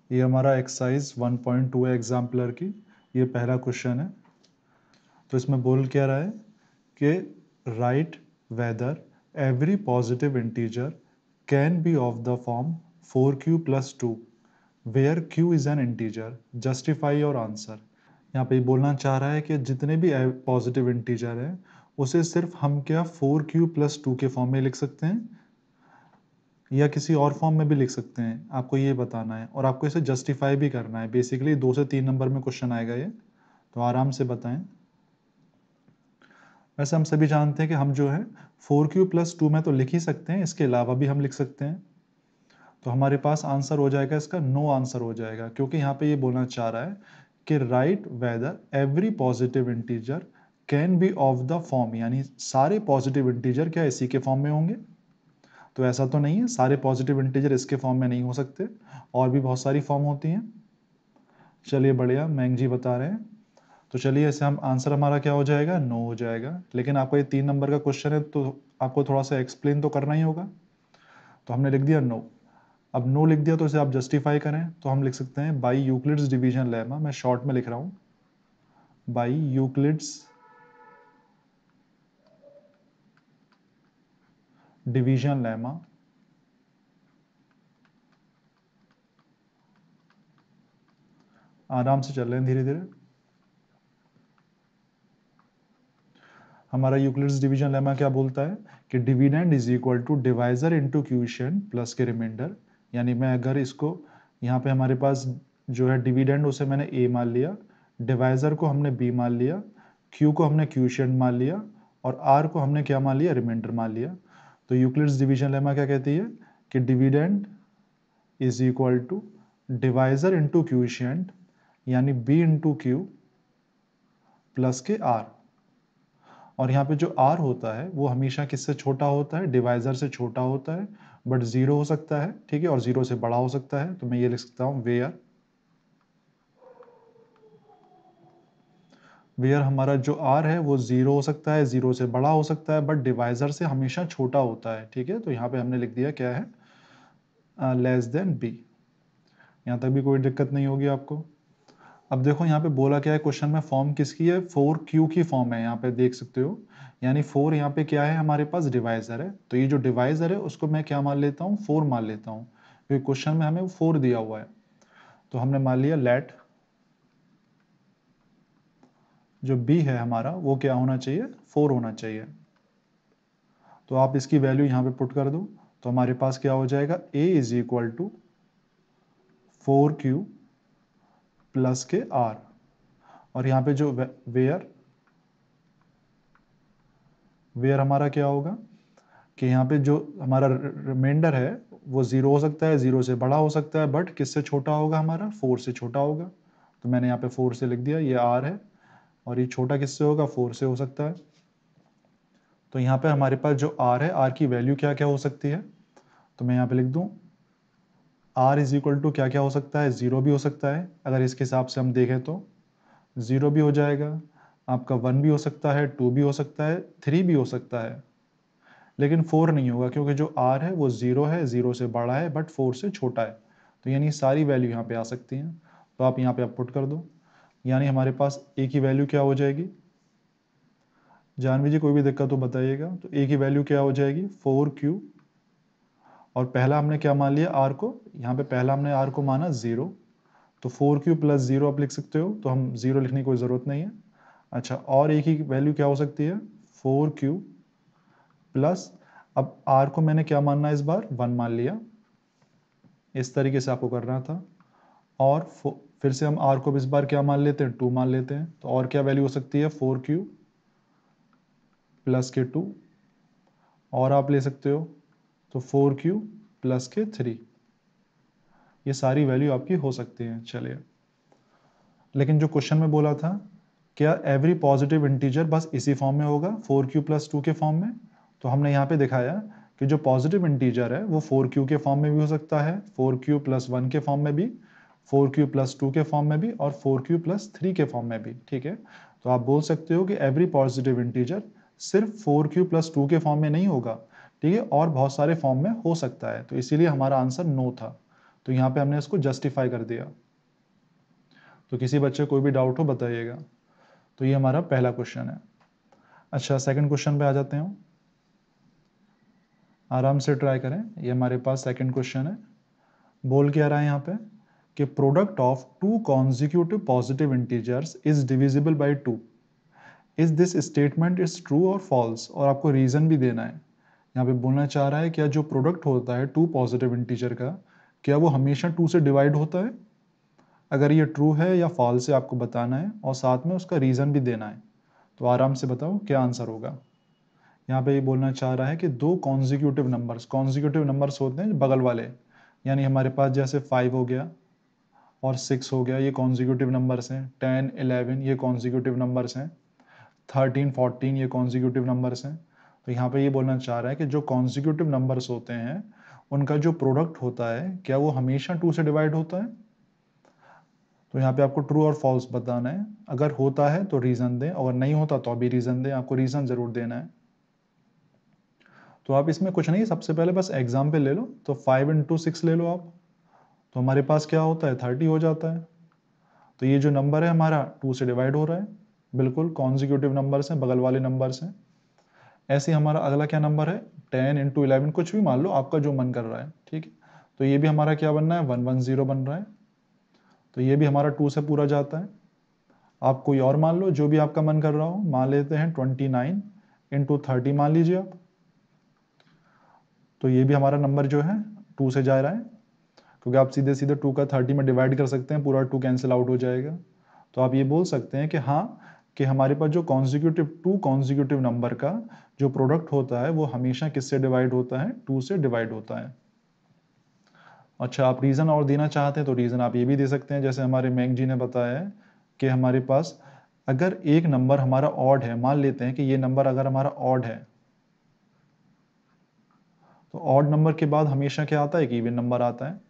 ये हमारा एक्सरसाइज 1.2 है एग्जाम्पलर की, ये पहला क्वेश्चन है। तो इसमें बोल क्या रहा है कि write whether every positive integer can be of the form 4q + 2 where q is an integer, justify your answer. यहाँ पे बोलना चाह रहा है कि जितने भी पॉजिटिव इंटीजर हैं उसे सिर्फ हम क्या 4q + 2 के फॉर्म में लिख सकते हैं या किसी और फॉर्म में भी लिख सकते हैं, आपको ये बताना है और आपको इसे जस्टिफाई भी करना है। बेसिकली 2 से 3 नंबर में क्वेश्चन आएगा ये, तो आराम से बताएं। वैसे हम सभी जानते हैं कि हम जो है 4q + 2 में तो लिख ही सकते हैं, इसके अलावा भी हम लिख सकते हैं। तो हमारे पास आंसर हो जाएगा इसका नो आंसर हो जाएगा, क्योंकि यहाँ पे ये बोलना चाह रहा है कि write whether every positive integer can be of the form, यानी सारे पॉजिटिव इंटीजर क्या इसी के फॉर्म में होंगे। तो ऐसा तो नहीं है, सारे पॉजिटिव इंटीजर इसके फॉर्म में नहीं हो सकते, और भी बहुत सारी फॉर्म होती हैं। चलिए बढ़िया, मैंग जी बता रहे हैं। तो चलिए ऐसे हम आंसर हमारा क्या हो जाएगा, नो हो जाएगा। लेकिन आपको ये 3 नंबर का क्वेश्चन है तो आपको थोड़ा सा एक्सप्लेन तो करना ही होगा। तो हमने लिख दिया नो। अब नो लिख दिया तो इसे आप जस्टिफाई करें, तो हम लिख सकते हैं बाई यूक्लिड्स डिवीजन लेमा, मैं शॉर्ट में लिख रहा हूं, बाई यूक्लिड्स डिवीजन लेमा आराम से चल रहे हैं धीरे धीरे। हमारा यूक्लिड्स डिवीजन लेमा क्या बोलता है कि dividend is equal to divisor into quotient plus के रिमाइंडर। यानी मैं अगर इसको यहाँ पे हमारे पास जो है डिविडेंड उसे मैंने a मान लिया, डिवाइजर को हमने b मान लिया, q को हमने क्वोशिएंट मान लिया और r को हमने क्या मान लिया, रिमाइंडर मान लिया। तो यूक्लिड्स डिवीजन लेमा क्या कहती है कि dividend is equal to divisor into quotient यानी b इंटू क्यू प्लस के r। और यहाँ पे जो r होता है वो हमेशा किससे छोटा होता है, डिवाइजर से छोटा होता है, बट 0 हो सकता है, ठीक है, और 0 से बड़ा हो सकता है। तो मैं ये लिख सकता हूँ वेयर हमारा जो r है वो 0 हो सकता है, 0 से बड़ा हो सकता है, बट डिवाइजर से हमेशा छोटा होता है, ठीक है। तो यहाँ पे हमने लिख दिया क्या है, लेस देन b। यहाँ तक भी कोई दिक्कत नहीं होगी आपको। अब देखो यहाँ पे बोला क्या है क्वेश्चन में, फॉर्म किसकी है, 4q की फॉर्म है, यहाँ पे देख सकते हो। यानी 4 यहाँ पे क्या है, हमारे पास डिवाइजर है, तो ये जो डिवाइजर है उसको मैं क्या मान लेता हूँ, 4 मान लेता हूँ, क्योंकि क्वेश्चन में हमें 4 दिया हुआ है। तो हमने मान लिया लेट जो b है हमारा वो क्या होना चाहिए, 4 होना चाहिए। तो आप इसकी वैल्यू यहाँ पे पुट कर दो, तो हमारे पास क्या हो जाएगा, a is equal to 4q plus के r। और यहाँ पे जो वेयर हमारा क्या होगा कि यहाँ पे जो हमारा रिमाइंडर है वो 0 हो सकता है, 0 से बड़ा हो सकता है, बट किससे छोटा होगा, हमारा 4 से छोटा होगा। तो मैंने यहाँ पे 4 से लिख दिया, ये r है, और ये छोटा किससे होगा, 4 से हो सकता है। तो यहाँ पे हमारे पास जो r है, r की वैल्यू क्या क्या हो सकती है, तो मैं यहाँ पे लिख दूँ r इज इक्वल टू क्या क्या हो सकता है, 0 भी हो सकता है, अगर इसके हिसाब से हम देखें तो 0 भी हो जाएगा, आपका 1 भी हो सकता है, 2 भी हो सकता है, 3 भी हो सकता है, लेकिन 4 नहीं होगा, क्योंकि जो r है वो 0 है, 0 से बड़ा है, बट 4 से छोटा है। तो यानी सारी वैल्यू यहाँ पे आ सकती हैं, तो आप यहाँ पे आप पुट कर दो। यानी हमारे पास a की वैल्यू क्या हो जाएगी, जानवी जी कोई भी दिक्कत तो बताइएगा। तो a की वैल्यू क्या हो जाएगी, 4q, और पहला हमने क्या मान लिया, r को, यहाँ पे पहला हमने r को माना 0, तो 4q + 0 आप लिख सकते हो, तो हम 0 लिखने की कोई ज़रूरत नहीं है। अच्छा, और a की वैल्यू क्या हो सकती है, 4q प्लस, अब r को मैंने क्या मानना है इस बार, 1 मान लिया, इस तरीके से आपको करना था। और फिर से हम r को इस बार क्या मान लेते हैं, 2 मान लेते हैं। तो और क्या वैल्यू हो सकती है, 4q प्लस के 2, और आप ले सकते हो तो 4q प्लस के 3। ये सारी वैल्यू आपकी हो सकती हैं। चलिए, लेकिन जो क्वेश्चन में बोला था, क्या एवरी पॉजिटिव इंटीजर बस इसी फॉर्म में होगा, 4q + 2 के फॉर्म में। तो हमने यहाँ पे दिखाया कि जो पॉजिटिव इंटीजर है वो 4q के फॉर्म में भी हो सकता है, 4q + 1 के फॉर्म में भी, 4q + 2 के फॉर्म में भी, और 4q + 3 के फॉर्म में भी, ठीक है। तो आप बोल सकते हो कि एवरी पॉजिटिव इंटीजर सिर्फ 4q + 2 के फॉर्म में नहीं होगा, ठीक है, और बहुत सारे फॉर्म में हो सकता है। तो इसीलिए हमारा आंसर नो था। तो यहाँ पे हमने इसको जस्टिफाई कर दिया। तो किसी बच्चे कोई भी डाउट हो बताइएगा। तो ये हमारा पहला क्वेश्चन है। अच्छा, सेकंड क्वेश्चन पे आ जाते हैं। आराम से ट्राई करें। ये हमारे पास सेकंड क्वेश्चन है। बोल क्या रहा है यहाँ पे कि product of two consecutive positive integers is divisible by 2। Is this statement is true और फॉल्स, और आपको रीजन भी देना है। यहाँ पे बोलना चाह रहा है क्या जो प्रोडक्ट होता है टू पॉजिटिव इंटीजर का, क्या वो हमेशा 2 से डिवाइड होता है? अगर ये ट्रू है या फॉल्स है आपको बताना है, और साथ में उसका रीज़न भी देना है। तो आराम से बताओ क्या आंसर होगा। यहाँ पे ये बोलना चाह रहा है कि दो कॉन्जिक्यूटिव नंबर्स होते हैं बगल वाले, यानी हमारे पास जैसे 5 हो गया और 6 हो गया, ये कॉन्जिक्यूटिव नंबर्स हैं। 10, 11 ये कॉन्जिक्यूटिव नंबर्स हैं। 13, 14 ये कॉन्जिक्यूटिव नंबर्स हैं। तो यहाँ पे ये बोलना चाह रहा है कि जो कॉन्जिक्यूटिव नंबर्स होते हैं उनका जो प्रोडक्ट होता है क्या वो हमेशा 2 से डिवाइड होता है? तो यहाँ पे आपको ट्रू और फॉल्स बताना है। अगर होता है तो रीज़न दें, अगर नहीं होता तो अभी रीज़न दें, आपको रीज़न ज़रूर देना है। तो आप इसमें कुछ नहीं, सबसे पहले बस एग्जाम्पल ले लो। तो 5 इंटू 6 ले लो आप, तो हमारे पास क्या होता है 30 हो जाता है। तो ये जो नंबर है हमारा 2 से डिवाइड हो रहा है, बिल्कुल कॉन्जिक्यूटिव नंबर्स हैं, बगल वाले नंबर्स हैं। ऐसे हमारा अगला क्या नंबर है 10 इंटू 11, कुछ भी मान लो आपका जो मन कर रहा है, ठीक है। तो ये भी हमारा क्या बनना है 110 बन रहा है। तो ये भी हमारा 2 से पूरा जाता है। आप कोई और मान लो जो भी आपका मन कर रहा हो, मान लेते हैं 29 इंटू 30 मान लीजिए आप। तो ये भी हमारा नंबर जो है 2 से जा रहा है, क्योंकि आप सीधे सीधे 2 का 30 में डिवाइड कर सकते हैं, पूरा 2 कैंसिल आउट हो जाएगा। तो आप ये बोल सकते हैं कि हाँ, कि हमारे पास जो टू कॉन्जिक्यूटिव नंबर का जो प्रोडक्ट होता है वो हमेशा किससे डिवाइड होता है 2 से डिवाइड होता है। अच्छा, आप रीज़न और देना चाहते हैं तो रीज़न आप ये भी दे सकते हैं, जैसे हमारे मैंग जी ने बताया है कि हमारे पास अगर एक नंबर हमारा ऑड है, मान लेते हैं कि ये नंबर अगर हमारा ऑड है, तो ऑड नंबर के बाद हमेशा क्या आता है, एक इवन नंबर आता है।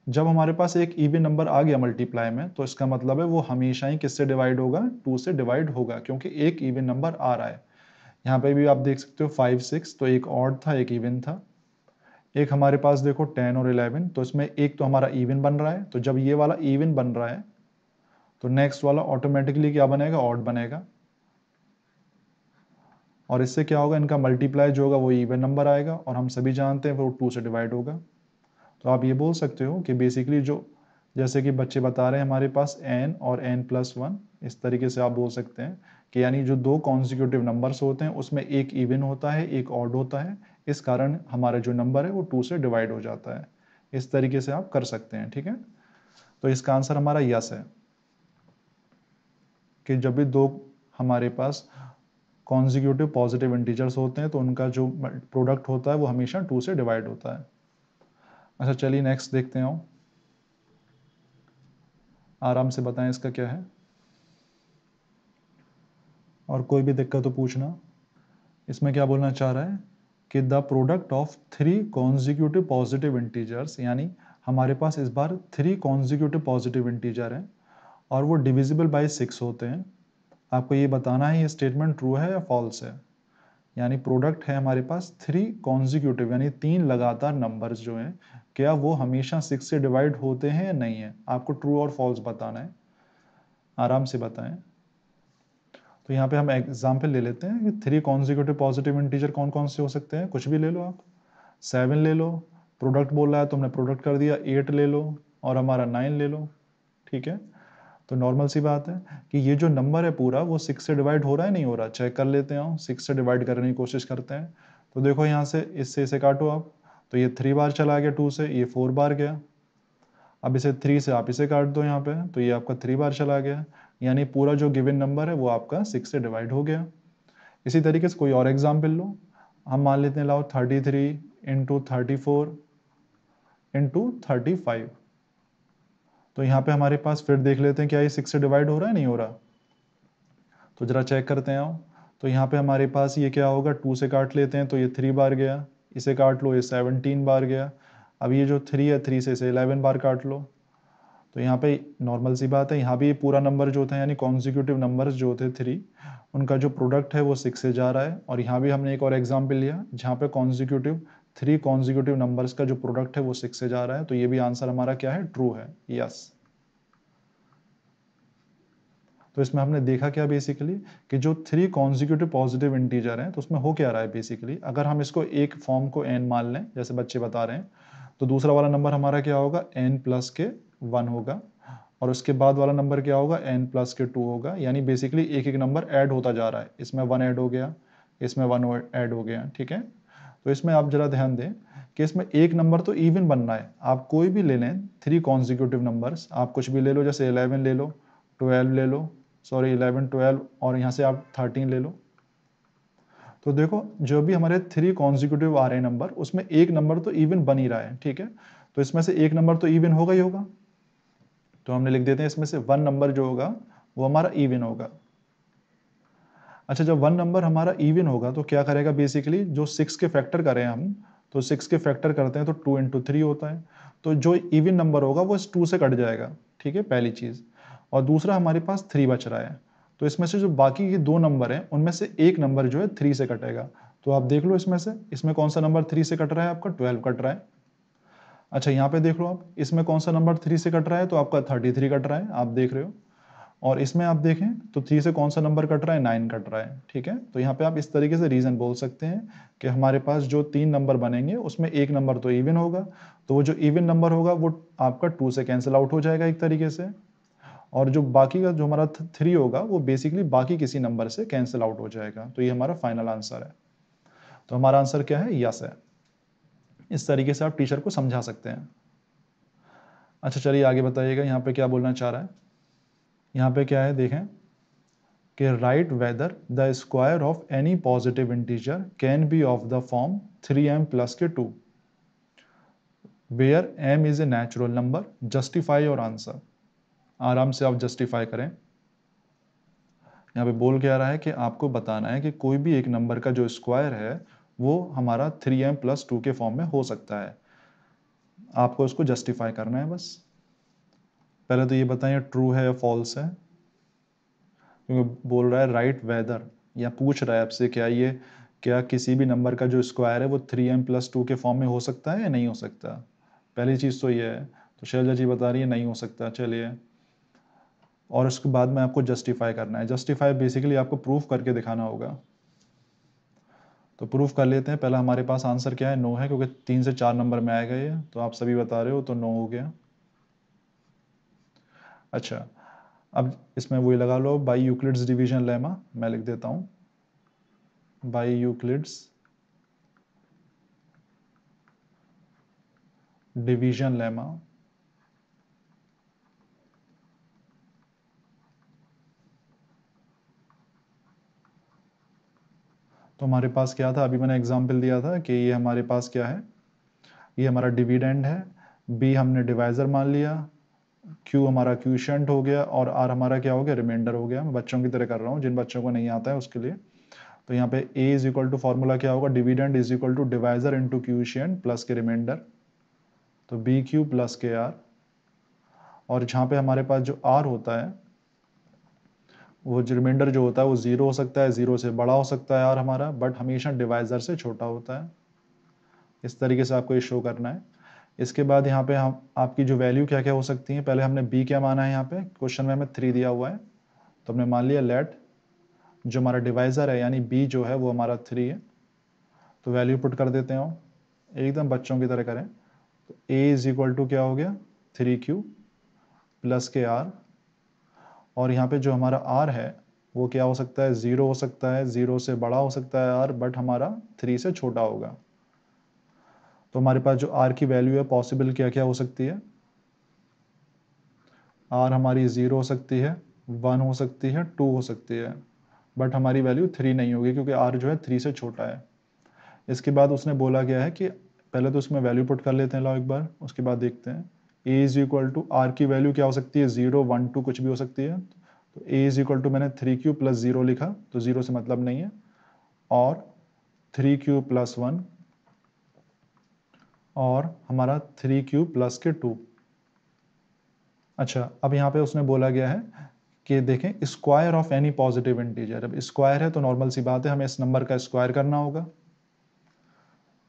जब हमारे पास एक इवन नंबर आ गया मल्टीप्लाई में, तो इसका मतलब है वो हमेशा ही किससे डिवाइड होगा 2 से डिवाइड होगा, क्योंकि एक इवन नंबर आ रहा है। यहाँ पे भी आप देख सकते हो 5, 6, तो एक ऑड था एक इवन था। एक हमारे पास देखो 10 और 11, तो इसमें एक तो हमारा इवन बन रहा है, तो जब ये वाला इवन बन रहा है तो नेक्स्ट वाला ऑटोमेटिकली क्या बनेगा, ऑड बनेगा। और इससे क्या होगा, इनका मल्टीप्लाई जो होगा वो इवन नंबर आएगा, और हम सभी जानते हैं वो 2 से डिवाइड होगा। तो आप ये बोल सकते हो कि बेसिकली जो, जैसे कि बच्चे बता रहे हैं हमारे पास n और n+1, इस तरीके से आप बोल सकते हैं कि यानी जो दो कॉन्जिक्यूटिव नंबर्स होते हैं उसमें एक इवन होता है एक ऑड होता है, इस कारण हमारा जो नंबर है वो 2 से डिवाइड हो जाता है। इस तरीके से आप कर सकते हैं, ठीक है। तो इसका आंसर हमारा यस है कि जब भी दो हमारे पास कॉन्जिक्यूटिव पॉजिटिव इंटीजर्स होते हैं तो उनका जो प्रोडक्ट होता है वो हमेशा 2 से डिवाइड होता है। अच्छा चलिए नेक्स्ट देखते हैं। आराम से बताएं इसका क्या है, और कोई भी दिक्कत तो पूछना। इसमें क्या बोलना चाह रहा है कि the product of 3 consecutive positive integers, यानी हमारे पास इस बार 3 कॉन्जिक्यूटिव पॉजिटिव इंटीजर हैं और वो डिविजिबल बाय 6 होते हैं। आपको ये बताना है ये स्टेटमेंट ट्रू है या फॉल्स है। यानी प्रोडक्ट है हमारे पास 3 कॉन्जिक्यूटिव, यानी 3 लगातार नंबर्स जो हैं, क्या वो हमेशा 6 से डिवाइड होते हैं या नहीं है। आपको ट्रू और फॉल्स बताना है, आराम से बताएं। तो यहाँ पे हम एग्जाम्पल ले लेते हैं कि 3 कॉन्जिक्यूटिव पॉजिटिव इंटीजर कौन कौन से हो सकते हैं, कुछ भी ले लो आप। 7 ले लो, प्रोडक्ट बोल रहा है तो हमने प्रोडक्ट कर दिया। 8 ले लो और हमारा 9 ले लो, ठीक है। तो नॉर्मल सी बात है कि ये जो नंबर है पूरा वो 6 से डिवाइड हो रहा है नहीं हो रहा, चेक कर लेते हैं। 6 से डिवाइड करने की कोशिश करते हैं। तो देखो यहाँ से इससे इसे काटो आप, तो ये 3 बार चला गया 2 से, ये 4 बार गया। अब इसे 3 से आप इसे काट दो यहाँ पे, तो ये आपका 3 बार चला गया, यानी पूरा जो गिवन नंबर है वो आपका 6 से डिवाइड हो गया। इसी तरीके से कोई और एग्जाम्पल लो, हम मान लेते हैं लाओ 33 इंटू 34 इंटू 35। तो यहाँ पे हमारे पास फिर देख लेते हैं क्या ये 6 से डिवाइड हो रहा है नहीं हो रहा, तो जरा चेक करते हैं आओ। तो यहाँ पे हमारे पास ये क्या होगा, 2 से काट लेते हैं तो ये 3 बार गया, इसे काट लो ये 17 बार गया। अब ये जो 3 है 3 से इसे 11 बार काट लो। तो यहाँ पे नॉर्मल सी बात है, यहाँ भी पूरा नंबर जो था यानी कॉन्जिक्यूटिव नंबर्स जो थे 3, उनका जो प्रोडक्ट है वो 6 से जा रहा है। और यहाँ भी हमने एक और एग्जाम्पल लिया जहाँ पे कॉन्जिक्यूटिव 3 कॉन्जिक्यूटिव नंबर्स का जो प्रोडक्ट है वो 6 से जा रहा है, तो ये भी आंसर हमारा क्या है, ट्रू है, यस। तो इसमें हमने देखा क्या बेसिकली कि जो 3 कॉन्जिक्यूटिव पॉजिटिव इंटीजर हैं तो उसमें हो क्या रहा है बेसिकली, अगर हम इसको एक फॉर्म को n मान लें जैसे बच्चे बता रहे हैं, तो दूसरा वाला नंबर हमारा क्या होगा, n प्लस के 1 होगा, और उसके बाद वाला नंबर क्या होगा, n प्लस के 2 होगा। यानी बेसिकली एक एक नंबर ऐड होता जा रहा है, इसमें 1 ऐड हो गया, इसमें 1 ऐड हो गया, ठीक है। तो इसमें आप जरा ध्यान दें कि इसमें एक नंबर तो इवन बनना है, आप कोई भी ले लें 3 कॉन्जिक्यूटिव नंबर्स, आप कुछ भी ले लो, जैसे 11 ले लो, 12 ले लो, सॉरी 11 12, और यहाँ से आप 13 ले लो। तो देखो जो भी हमारे 3 कॉन्जिक्यूटिव आ रहे हैं नंबर, उसमें एक नंबर तो इवन बन ही रहा है, ठीक है। तो इसमें से एक नंबर तो इवन होगा ही होगा, तो हमने लिख देते हैं इसमें से 1 नंबर जो होगा वो हमारा इवन होगा। अच्छा, जब 1 नंबर हमारा इवन होगा तो क्या करेगा बेसिकली, जो 6 के फैक्टर करें हम, तो 6 के फैक्टर करते हैं तो 2 इंटू 3 होता है, तो जो इवन नंबर होगा वो इस 2 से कट जाएगा, ठीक है, पहली चीज़। और दूसरा हमारे पास 3 बच रहा है, तो इसमें से जो बाकी के 2 नंबर हैं उनमें से एक नंबर जो है 3 से कटेगा। तो आप देख लो इसमें से, इसमें कौन सा नंबर 3 से कट रहा है, आपका 12 कट रहा है। अच्छा, यहाँ पे देख लो आप, इसमें कौन सा नंबर 3 से कट रहा है, तो आपका 33 कट रहा है, आप देख रहे हो। और इसमें आप देखें तो 3 से कौन सा नंबर कट रहा है, 9 कट रहा है, ठीक है। तो यहाँ पे आप इस तरीके से रीजन बोल सकते हैं कि हमारे पास जो 3 नंबर बनेंगे उसमें एक नंबर तो इवन होगा, तो वो जो इवन नंबर होगा वो आपका 2 से कैंसिल आउट हो जाएगा एक तरीके से, और जो बाकी का जो हमारा 3 होगा वो बेसिकली बाकी किसी नंबर से कैंसिल आउट हो जाएगा। तो ये हमारा फाइनल आंसर है। तो हमारा आंसर क्या है, यस है। इस तरीके से आप टीचर को समझा सकते हैं। अच्छा चलिए आगे बताइएगा, यहाँ पे क्या बोलना चाह रहा है। यहाँ पे क्या है देखें कि write whether the square of any positive integer can be of the form 3m plus के 2 where m is a natural number, justify और आंसर। आराम से आप जस्टिफाई करें। यहाँ पे बोल क्या रहा है कि आपको बताना है कि कोई भी एक नंबर का जो स्क्वायर है वो हमारा 3m प्लस 2 के फॉर्म में हो सकता है, आपको उसको जस्टिफाई करना है बस। पहले तो ये बताइए ट्रू है या फॉल्स है, क्योंकि बोल रहा है राइट वेदर, या पूछ रहा है आपसे क्या किसी भी नंबर का जो स्क्वायर है वो 3m प्लस 2 के फॉर्म में हो सकता है या नहीं हो सकता। पहली चीज़ तो ये है, तो शैलजा जी बता रही है नहीं हो सकता, चलिए। और उसके बाद में आपको जस्टिफाई करना है, जस्टिफाई बेसिकली आपको प्रूफ करके दिखाना होगा। तो प्रूफ कर लेते हैं। पहला हमारे पास आंसर क्या है, नो है, क्योंकि 3 से 4 नंबर में आएगा ये, तो आप सभी बता रहे हो तो नो हो गया। अच्छा, अब इसमें वही लगा लो, बाई यूक्लिड्स डिवीजन लेमा, मैं लिख देता हूँ बाई यूक्लिड्स डिवीजन लेमा। तो हमारे पास क्या था, अभी मैंने एग्जांपल दिया था कि ये हमारे पास क्या है, ये हमारा डिविडेंड है, बी हमने डिवाइजर मान लिया, क्यू हमारा क्यूशेंट हो गया, और आर हमारा क्या हो गया, रिमाइंडर हो गया। मैं बच्चों की तरह कर रहा हूँ, जिन बच्चों को नहीं आता है उसके लिए। तो यहाँ पे A is equal to formula क्या होगा, dividend is equal to divisor into quotient plus के रिमाइंडर, तो बी क्यू प्लस के आर। और जहाँ पे हमारे पास जो आर होता है, वो जो रिमाइंडर जो होता है वो जीरो हो सकता है, जीरो से बड़ा हो सकता है आर हमारा, बट हमेशा डिवाइजर से छोटा होता है। इस तरीके से आपको ये शो करना है। इसके बाद यहाँ पे हम आपकी जो वैल्यू क्या क्या हो सकती है, पहले हमने बी क्या माना है, यहाँ पे क्वेश्चन में हमें 3 दिया हुआ है, तो हमने मान लिया लेट जो हमारा डिवाइजर है यानी बी जो है वो हमारा 3 है, तो वैल्यू पुट कर देते हैं हम, एकदम बच्चों की तरह करें। तो ए इज इक्वल टू क्या हो गया, 3q प्लस के आर, और यहाँ पे जो हमारा आर है वो क्या हो सकता है, ज़ीरो हो सकता है, ज़ीरो से बड़ा हो सकता है आर, बट हमारा 3 से छोटा होगा। तो हमारे पास जो आर की वैल्यू है पॉसिबल क्या क्या हो सकती है, आर हमारी 0 हो सकती है, 1 हो सकती है, 2 हो सकती है, बट हमारी वैल्यू 3 नहीं होगी क्योंकि आर जो है 3 से छोटा है। इसके बाद उसने बोला गया है कि पहले तो उसमें वैल्यू पुट कर लेते हैं, लाओ एक बार, उसके बाद देखते हैं। ए इज इक्वल टू आर की वैल्यू क्या हो सकती है, 0 1 2 कुछ भी हो सकती है, तो ए इज इक्वल टू मैंने 3q प्लस 0 लिखा, तो 0 से मतलब नहीं है, और 3q प्लस 1, और हमारा 3q प्लस के 2। अच्छा, अब यहाँ पे उसने बोला गया है कि देखें square of any positive integer. अब स्क्वायर है तो नॉर्मल सी बात है, हमें इस नंबर का स्क्वायर करना होगा।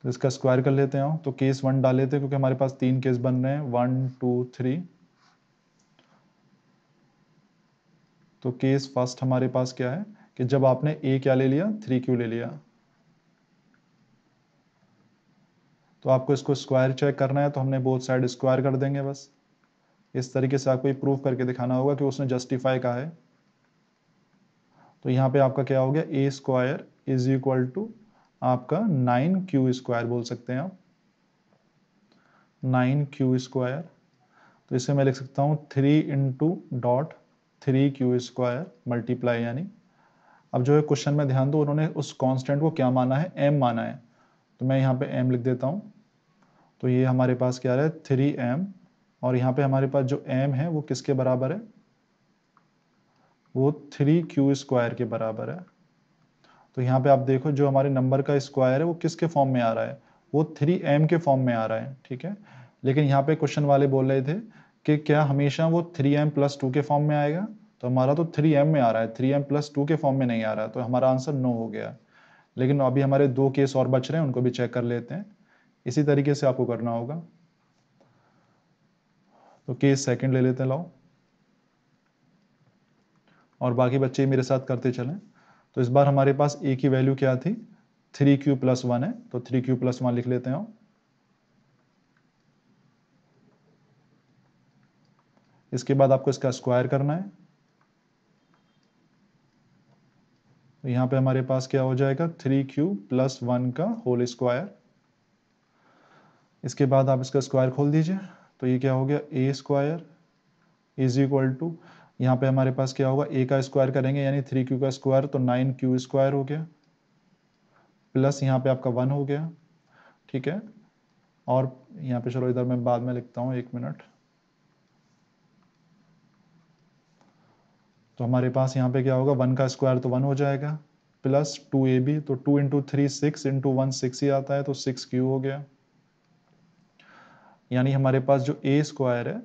तो इसका स्क्वायर कर लेते हैं। तो केस 1 डाल लेते हैं क्योंकि हमारे पास 3 केस बन रहे हैं, 1 2 3। तो केस फर्स्ट हमारे पास क्या है कि जब आपने ए क्या ले लिया, 3q ले लिया, तो आपको इसको स्क्वायर चेक करना है, तो हमने बोथ साइड स्क्वायर कर देंगे बस। इस तरीके से आपको ये प्रूव करके दिखाना होगा कि उसने जस्टिफाई कहा है। तो यहाँ पे आपका क्या हो गया, ए स्क्वायर इज इक्वल टू आपका 9q स्क्वायर बोल सकते हैं आप, 9q स्क्वायर। तो इसे मैं लिख सकता हूँ 3 × 3q² मल्टीप्लाई, यानी अब जो है क्वेश्चन में ध्यान दो, उन्होंने उस कांस्टेंट को क्या माना है, m माना है, तो मैं यहाँ पे m लिख देता हूँ। तो ये हमारे पास क्या है 3m, और यहाँ पे हमारे पास जो m है वो किसके बराबर है, वो 3q² के बराबर है। तो यहाँ पे आप देखो जो हमारे नंबर का स्क्वायर है वो किसके फॉर्म में आ रहा है, वो 3m के फॉर्म में आ रहा है, ठीक है। लेकिन यहाँ पे क्वेश्चन वाले बोल रहे थे कि क्या हमेशा वो 3m+2 के फॉर्म में आएगा, तो हमारा तो 3m में आ रहा है, 3m+2 के फॉर्म में नहीं आ रहा है, तो हमारा आंसर नो हो गया। लेकिन अभी हमारे 2 केस और बच रहे हैं, उनको भी चेक कर लेते हैं। इसी तरीके से आपको करना होगा। तो केस सेकंड ले लेते हैं, लाओ, और बाकी बच्चे मेरे साथ करते चलें। तो इस बार हमारे पास a की वैल्यू क्या थी, 3q+1 है, तो 3q+1 लिख लेते हैं। इसके बाद आपको इसका स्क्वायर करना है। तो यहाँ पे हमारे पास क्या हो जाएगा, 3q+1 का होल स्क्वायर। इसके बाद आप इसका स्क्वायर खोल दीजिए, तो ये क्या हो गया, a square is equal to, यहाँ पे हमारे पास क्या होगा, a का स्क्वायर करेंगे यानी 3q का स्क्वायर, तो 9q² हो गया, प्लस यहाँ पे आपका 1 हो गया, ठीक है। और यहाँ पे चलो इधर मैं बाद में लिखता हूँ, 1 मिनट। तो हमारे पास यहाँ पे क्या होगा, 1 का स्क्वायर तो 1 हो जाएगा, प्लस 2ab, तो 2 × 3 6, × 1 6 ही आता है, तो 6q हो गया। यानी हमारे पास जो a स्क्वायर है,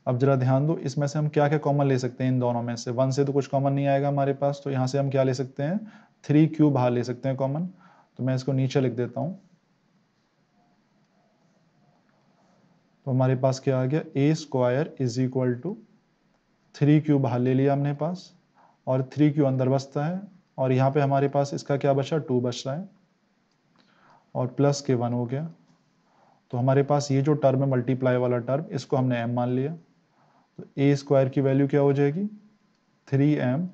अब जरा ध्यान दो, इसमें से हम क्या क्या कॉमन ले सकते हैं, इन दोनों में से 1 से तो कुछ कॉमन नहीं आएगा हमारे पास, तो यहाँ से हम क्या ले सकते हैं, 3q बाहर ले सकते हैं कॉमन। तो मैं इसको नीचे लिख देता हूँ। तो हमारे पास क्या आ गया, a square is equal to 3q बाहर ले लिया हमने पास, और 3q अंदर बचता है, और यहाँ पे हमारे पास इसका क्या बचा, 2 बच रहा है, और प्लस के 1 हो गया। तो हमारे पास ये जो टर्म है मल्टीप्लाई वाला टर्म, इसको हमने m मान लिया। तो a स्क्वायर की वैल्यू क्या हो जाएगी, 3m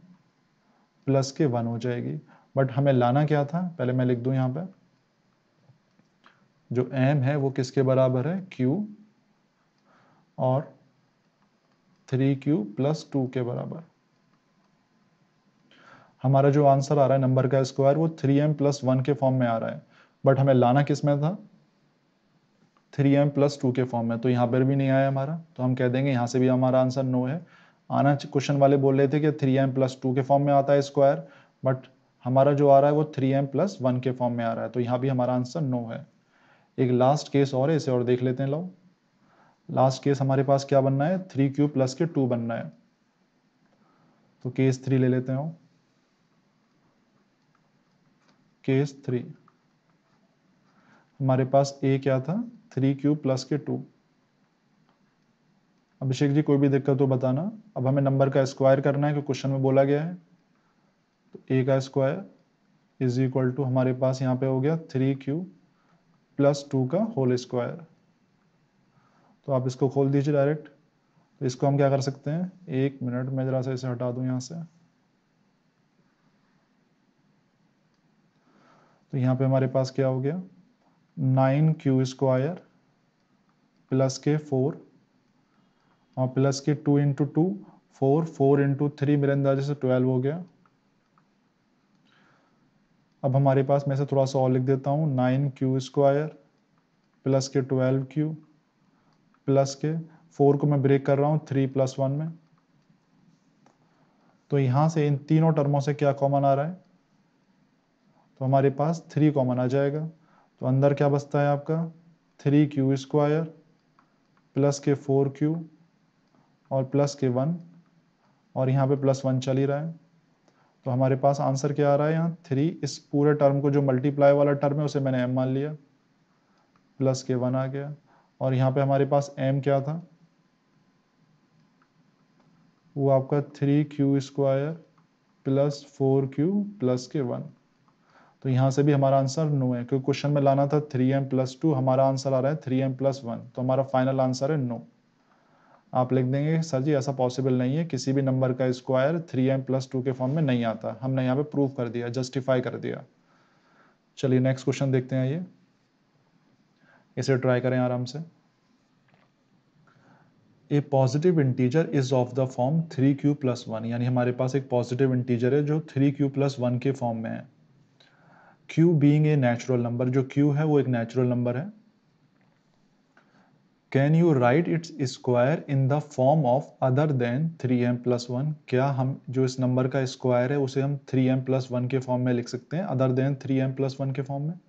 प्लस के 1 हो जाएगी। बट हमें लाना क्या था, पहले मैं लिख दूं यहाँ पे, जो m है वो किसके बराबर है, q, और 3q+2 के बराबर। हमारा जो आंसर आ रहा है नंबर का स्क्वायर, वो 3m+1 के फॉर्म में आ रहा है, बट हमें लाना किस में था, 3m+2 के फॉर्म में। तो यहाँ पर भी नहीं आया हमारा, तो हम कह देंगे यहाँ से भी हमारा आंसर नो है। आना, क्वेश्चन वाले बोल रहे थे कि 3m+2 के फॉर्म में आता है स्क्वायर, बट हमारा जो आ रहा है वो 3m+1 के फॉर्म में आ रहा है, तो यहाँ भी हमारा आंसर नो है। एक लास्ट केस और है, इसे और देख लेते हैं। लो, लास्ट केस हमारे पास क्या बनना है, 3q+2 बनना है। तो केस 3 ले लेते हैं। केस 3 हमारे पास a क्या था, 3q+2। अभिषेक जी कोई भी दिक्कत हो बताना। अब हमें नंबर का स्क्वायर करना है, क्योंकि क्वेश्चन में बोला गया है। तो a का स्क्वायर इज इक्वल टू हमारे पास यहाँ पे हो गया 3q+2 का होल स्क्वायर। तो आप इसको खोल दीजिए डायरेक्ट। तो इसको हम क्या कर सकते हैं, 1 मिनट में जरा सा इसे हटा दूं यहाँ से। तो यहाँ पे हमारे पास क्या हो गया, 9q² प्लस के 4, और प्लस के 2 × 2 4, 4 × 3 मेरे अंदाजे से 12 हो गया। अब हमारे पास, मैं से थोड़ा सा और लिख देता हूँ, 9q² प्लस के 12q प्लस के 4 को मैं ब्रेक कर रहा हूँ 3+1 में। तो यहाँ से इन तीनों टर्मों से क्या कॉमन आ रहा है, तो हमारे पास 3 कॉमन आ जाएगा। तो अंदर क्या बचता है आपका, 3q² प्लस के 4q और प्लस के 1, और यहाँ पे +1 चल ही रहा है। तो हमारे पास आंसर क्या आ रहा है यहाँ, 3। इस पूरे टर्म को, जो मल्टीप्लाई वाला टर्म है, उसे मैंने m मान लिया। प्लस के 1 आ गया। और यहाँ पे हमारे पास m क्या था, वो आपका 3q² प्लस 4q प्लस के 1। तो यहाँ से भी हमारा आंसर नो है, क्योंकि क्वेश्चन में लाना था 3m+2, हमारा आंसर आ रहा है 3m+1, तो हमारा फाइनल आंसर है नो। आप लिख देंगे सर जी ऐसा पॉसिबल नहीं है, किसी भी नंबर का स्क्वायर 3m+2 के फॉर्म में नहीं आता। हमने यहाँ पे प्रूव कर दिया, जस्टिफाई कर दिया। चलिए नेक्स्ट क्वेश्चन देखते हैं, ये इसे ट्राई करें आराम से। A positive integer is of the form 3q+1, यानी हमारे पास एक पॉजिटिव इंटीजर है जो 3q+1 के फॉर्म में है। q being a natural number, जो q है वो एक नेचुरल नंबर है। Can you right its square in the form of other than 3m+1, क्या हम जो इस नंबर का स्क्वायर है उसे हम 3m+1 के फॉर्म में लिख सकते हैं, अदर देन 3m+1 के फॉर्म में।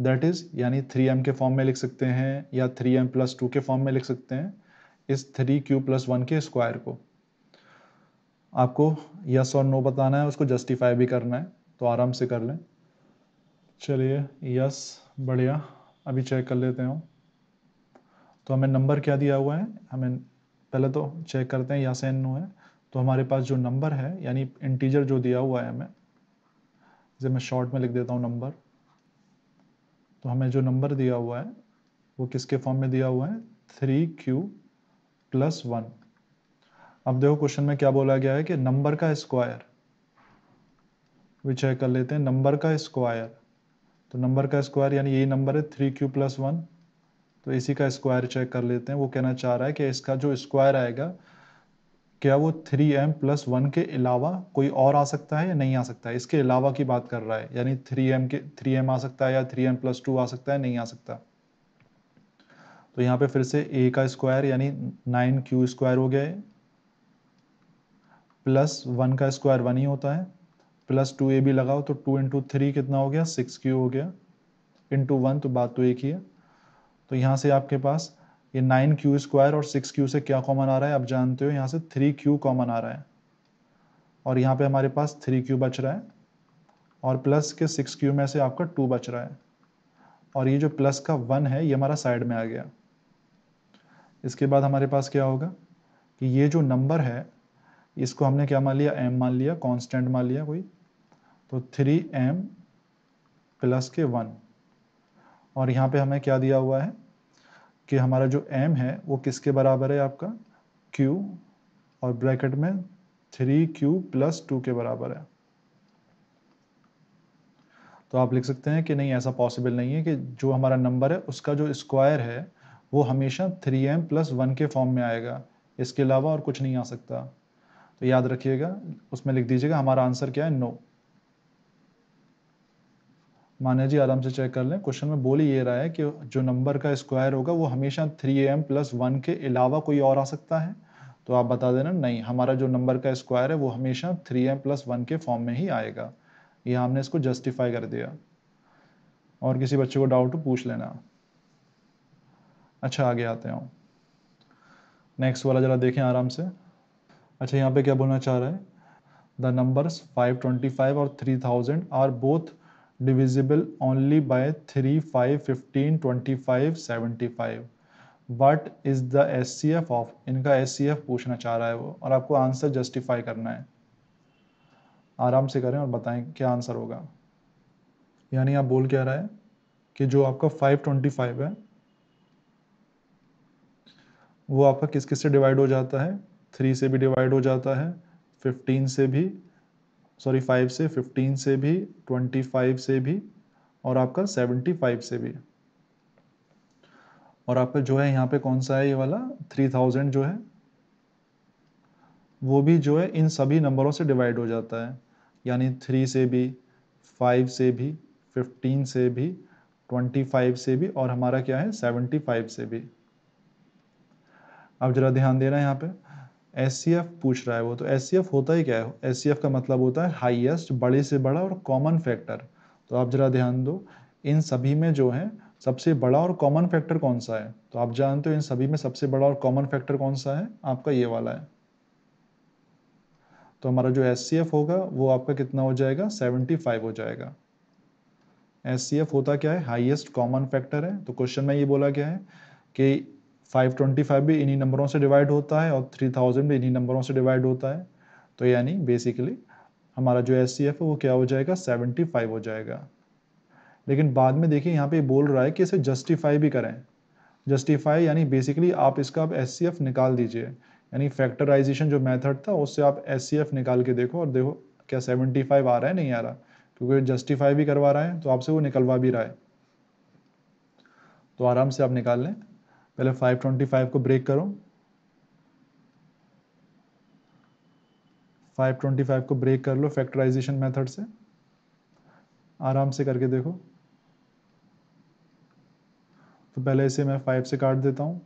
दैट इज यानी 3m के फॉर्म में लिख सकते हैं या 3m+2 के फॉर्म में लिख सकते हैं इस 3q+1 के स्क्वायर को। आपको यस और नो बताना है, उसको जस्टिफाई भी करना है, तो आराम से कर लें। चलिए यस, बढ़िया, अभी चेक कर लेते हैं। तो हमें नंबर क्या दिया हुआ है, हमें पहले तो चेक करते हैं यस एंड नो है। तो हमारे पास जो नंबर है यानी इंटीजर जो दिया हुआ है हमें, जैसे मैं शॉर्ट में लिख देता हूँ नंबर, तो हमें जो नंबर दिया हुआ है वो किसके फॉर्म में दिया हुआ है, 3q+1। अब देखो क्वेश्चन में क्या बोला गया है कि नंबर का स्क्वायर, भी चेक कर लेते हैं नंबर का स्क्वायर। तो नंबर का स्क्वायर यानी यही नंबर है 3q+1, तो इसी का स्क्वायर चेक कर लेते हैं। वो कहना चाह रहा है कि इसका जो स्क्वायर आएगा क्या वो 3m+1 के अलावा कोई और आ सकता है या नहीं आ सकता है, इसके अलावा की बात कर रहा है, यानी 3m आ सकता है या 3m+2 आ सकता है, नहीं आ सकता। तो यहाँ पे फिर से a का स्क्वायर यानी 9q² हो गया है, प्लस 1 का स्क्वायर 1 ही होता है, प्लस 2a भी लगाओ तो 2 × 3 कितना हो गया, 6q हो गया, इंटू 1 तो बात तो एक ही है। तो यहाँ से आपके पास ये 9q² और 6q से क्या कॉमन आ रहा है, आप जानते हो यहाँ से 3q कॉमन आ रहा है, और यहाँ पे हमारे पास 3q बच रहा है, और प्लस के 6q में से आपका 2 बच रहा है, और ये जो प्लस का 1 है ये हमारा साइड में आ गया। इसके बाद हमारे पास क्या होगा कि ये जो नंबर है इसको हमने क्या मान लिया, m मान लिया, कांस्टेंट मान लिया कोई, तो 3m प्लस के 1, और यहाँ पे हमें क्या दिया हुआ है कि हमारा जो m है वो किसके बराबर है, आपका q, और ब्रैकेट में 3q+2 के बराबर है। तो आप लिख सकते हैं कि नहीं ऐसा पॉसिबल नहीं है कि जो हमारा नंबर है उसका जो स्क्वायर है वो हमेशा 3m+1 के फॉर्म में आएगा, इसके अलावा और कुछ नहीं आ सकता। तो याद रखिएगा, उसमें लिख दीजिएगा हमारा आंसर क्या है, नो। माने जी आराम से चेक कर लें, क्वेश्चन में बोल ही ये रहा है कि जो नंबर का स्क्वायर होगा वो हमेशा 3m+1 के अलावा कोई और आ सकता है। तो आप बता देना नहीं, हमारा जो नंबर का स्क्वायर है वो हमेशा 3m+1 के फॉर्म में ही आएगा। ये हमने इसको जस्टिफाई कर दिया। और किसी बच्चे को डाउट हो पूछ लेना। अच्छा आगे आते हैं, नेक्स्ट वाला जरा देखें आराम से। अच्छा यहाँ पे क्या बोलना चाह रहा है, द नंबर्स 525 और 3000 are both divisible only by 3, 5, 15, 25, 75। What is the SCF of, इनका SCF पूछना चाह रहा है वो, और आपको आंसर जस्टिफाई करना है। आराम से करें और बताएं क्या आंसर होगा। यानी आप बोल क्या रहा है कि जो आपका 525 है वो आपका किस किस से डिवाइड हो जाता है, 3 से भी डिवाइड हो जाता है, 15 से भी, सॉरी 5 से, 15 से भी, 25 से भी, और आपका 75 से भी। और आपका जो है यहाँ पे कौन सा है, ये वाला 3000 जो है वो भी जो है इन सभी नंबरों से डिवाइड हो जाता है, यानी 3 से भी, 5 से भी, 15 से भी, 25 से भी, और हमारा क्या है 75 से भी। अब जरा ध्यान देना यहाँ पे, SCF पूछ रहा है वो, तो SCF होता ही क्या है, SCF का मतलब होता है हाईएस्ट, बड़े से बड़ा और कॉमन फैक्टर। तो आप जरा ध्यान दो, इन सभी में जो है सबसे बड़ा और कॉमन फैक्टर कौन सा है, तो आप जानते हो इन सभी में सबसे बड़ा और कॉमन फैक्टर कौन सा है, आपका ये वाला है। तो हमारा जो SCF होगा वो आपका कितना हो जाएगा, 75 हो जाएगा। HCF होता क्या है, हाईएस्ट कॉमन फैक्टर है। तो क्वेश्चन में ये बोला क्या है कि 525 भी इन्हीं नंबरों से डिवाइड होता है और 3000 भी इन्हीं नंबरों से डिवाइड होता है। तो यानी बेसिकली हमारा जो HCF है वो क्या हो जाएगा, 75 हो जाएगा। लेकिन बाद में देखिए यहाँ पे बोल रहा है कि इसे जस्टिफाई भी करें। जस्टिफाई यानी बेसिकली आप इसका अब HCF निकाल दीजिए, यानी फैक्टराइजेशन जो मेथड था उससे आप HCF निकाल के देखो और देखो क्या 75 आ रहा है, नहीं आ रहा, क्योंकि जस्टिफाई भी करवा रहा है तो आपसे वो निकलवा भी रहा है। तो आराम से आप निकाल लें। पहले 525 को ब्रेक करो, 525 को ब्रेक कर लो फैक्टराइजेशन मेथड से, आराम से करके देखो। तो पहले इसे मैं 5 से काट देता हूँ,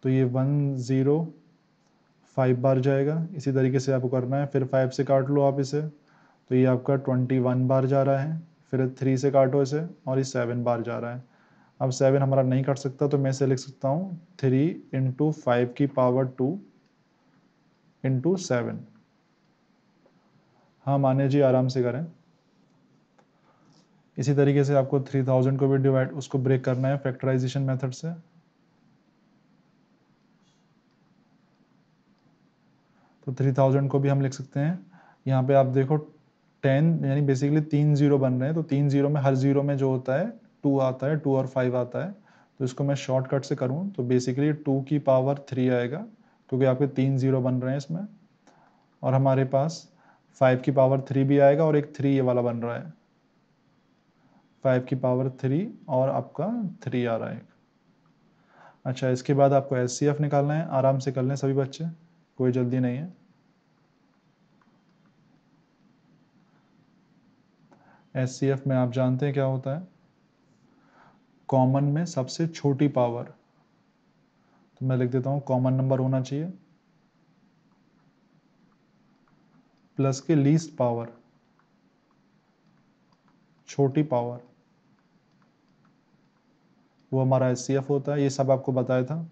तो ये 105 बार जाएगा। इसी तरीके से आपको करना है, फिर 5 से काट लो आप इसे, तो ये आपका 21 बार जा रहा है। फिर 3 से काटो इसे और ये 7 बार जा रहा है। अब 7 हमारा नहीं काट सकता तो मैं इसे लिख सकता हूँ 3 इंटू 5 की पावर 2 इंटू 7। हाँ मान्य जी, आराम से करें। इसी तरीके से आपको 3000 को भी डिवाइड, उसको ब्रेक करना है फैक्टराइजेशन मेथड से। तो 3000 को भी हम लिख सकते हैं, यहाँ पे आप देखो 10 यानी बेसिकली 3 जीरो बन रहे हैं, तो 3 जीरो में हर जीरो में जो होता है 2 आता है, 2 और 5 आता है। तो इसको मैं शॉर्टकट से करूँ तो बेसिकली 2 की पावर 3 आएगा, क्योंकि आपके 3 जीरो बन रहे हैं इसमें। और हमारे पास 5 की पावर 3 भी आएगा और एक 3 ये वाला बन रहा है, 5 की पावर 3 और आपका 3 आ रहा है। अच्छा, इसके बाद आपको HCF निकालना है, आराम से कर लें सभी बच्चे, कोई जल्दी नहीं है। HCF में आप जानते हैं क्या होता है, कॉमन में सबसे छोटी पावर। तो मैं लिख देता हूँ कॉमन नंबर होना चाहिए प्लस के लीस्ट पावर, छोटी पावर, वो हमारा HCF होता है। ये सब आपको बताया था।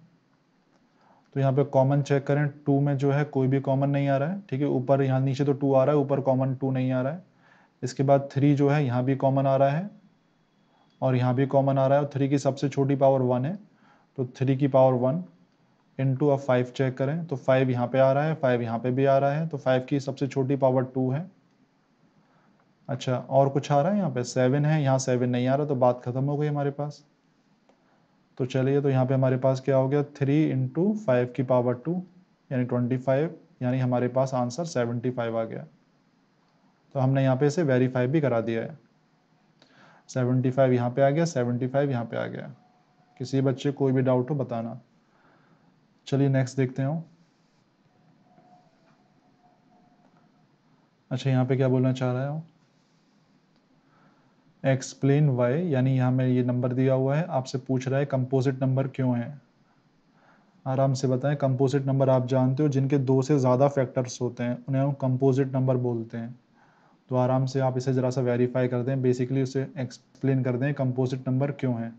तो यहाँ पे कॉमन चेक करें, 2 में जो है कोई भी कॉमन नहीं आ रहा है, ठीक है। ऊपर यहाँ नीचे तो 2 आ रहा है, ऊपर कॉमन 2 नहीं आ रहा है। इसके बाद 3 जो है यहाँ भी कॉमन आ रहा है और यहाँ भी कॉमन आ रहा है, और 3 की सबसे छोटी पावर 1 है, तो 3 की पावर 1 इंटू अब 5 चेक करें तो 5 यहाँ पे आ रहा है, 5 यहाँ पे भी आ रहा है, तो 5 की सबसे छोटी पावर 2 है। अच्छा, और कुछ आ रहा है, यहाँ पे 7 है, यहाँ 7 नहीं आ रहा, तो बात खत्म हो गई हमारे पास। तो चलिए, तो यहाँ पे हमारे पास क्या हो गया, 3 इंटू 5 की पावर 2 यानी 25, यानी हमारे पास आंसर 75 आ गया। तो हमने यहाँ पे इसे वेरीफाई भी करा दिया है, 75 यहाँ पे आ गया, 75 यहाँ पे आ गया। किसी बच्चे कोई भी डाउट हो बताना। चलिए नेक्स्ट देखते हैं। अच्छा, यहाँ पे क्या बोलना चाह रहा है, एक्सप्लेन वाई, यानी यहाँ में ये नंबर दिया हुआ है, आपसे पूछ रहा है कंपोजिट नंबर क्यों है। आराम से बताएं, कंपोजिट नंबर आप जानते हो जिनके 2 से ज़्यादा फैक्टर्स होते हैं उन्हें हम कंपोजिट नंबर बोलते हैं। तो आराम से आप इसे ज़रा सा वेरीफाई कर दें, बेसिकली उसे एक्सप्लेन कर दें कंपोजिट नंबर क्यों है।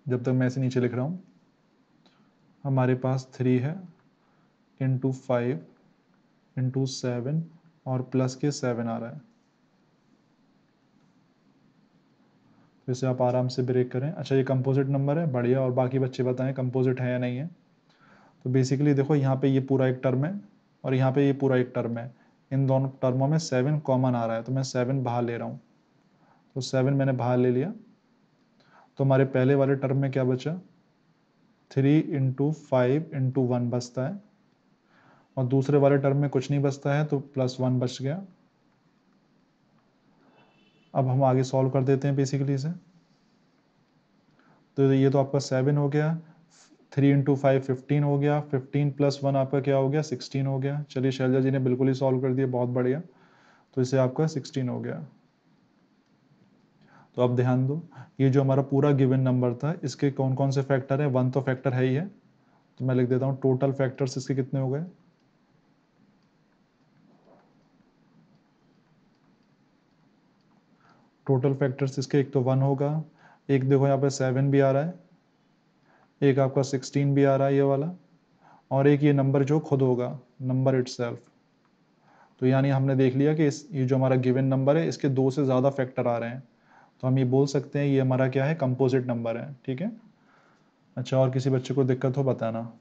जब तक मैं इसे नीचे लिख रहा हूँ, हमारे पास 3 है इंटू 5 इंटू 7 और प्लस के 7 आ रहा है। तो इसे आप आराम से ब्रेक करें। अच्छा, ये कंपोजिट नंबर है, बढ़िया। और बाकी बच्चे बताएं कंपोजिट है या नहीं है। तो बेसिकली देखो, यहाँ पे ये पूरा एक टर्म है और यहाँ पे ये पूरा एक टर्म है, इन दोनों टर्मों में 7 कॉमन आ रहा है, तो मैं 7 बाहर ले रहा हूँ। तो 7 मैंने बाहर ले लिया, तो हमारे पहले वाले टर्म में क्या बचा, 3 इंटू 5 इंटू 1 बचता है, और दूसरे वाले टर्म में कुछ नहीं बचता है, तो +1 बच गया। अब हम आगे सॉल्व कर देते हैं बेसिकली इसे। तो ये तो आपका 7 हो गया, 3 इंटू 5 15 हो गया, 15 + 1 आपका क्या हो गया, 16 हो गया। चलिए, शैलजा जी ने बिल्कुल ही सॉल्व कर दिया, बहुत बढ़िया। तो इसे आपका 16 हो गया। तो अब ध्यान दो, ये जो हमारा पूरा गिवन नंबर था इसके कौन कौन से फैक्टर है, 1 तो फैक्टर है ही है, तो मैं लिख देता हूँ टोटल फैक्टर्स इसके कितने हो गए। टोटल फैक्टर्स इसके एक तो 1 होगा, एक देखो यहाँ पे 7 भी आ रहा है, एक आपका 16 भी आ रहा है ये वाला, और एक ये नंबर जो खुद होगा, नंबर इटसेल्फ। तो यानी हमने देख लिया कि ये जो हमारा गिवन नंबर है इसके 2 से ज़्यादा फैक्टर आ रहे हैं, तो हम ये बोल सकते हैं ये हमारा क्या है, कंपोजिट नंबर है। ठीक है। अच्छा, और किसी बच्चे को दिक्कत हो बताना।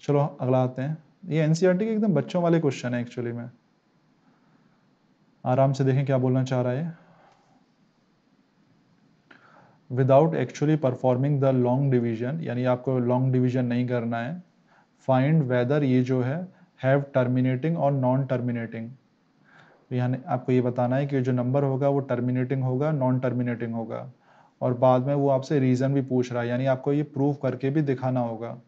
चलो अगला आते हैं। ये एनसीईआरटी के एकदम बच्चों वाले क्वेश्चन है एक्चुअली में, आराम से देखें क्या बोलना चाह रहा है। Without actually performing the long division, यानी आपको लॉन्ग डिवीजन नहीं करना है, फाइंड वेदर ये जो है हैव टर्मिनेटिंग और नॉन टर्मिनेटिंग। यानी आपको ये बताना है कि जो नंबर होगा वो टर्मिनेटिंग होगा, नॉन टर्मिनेटिंग होगा, और बाद में वो आपसे रीज़न भी पूछ रहा है, यानी आपको ये प्रूव करके भी दिखाना होगा।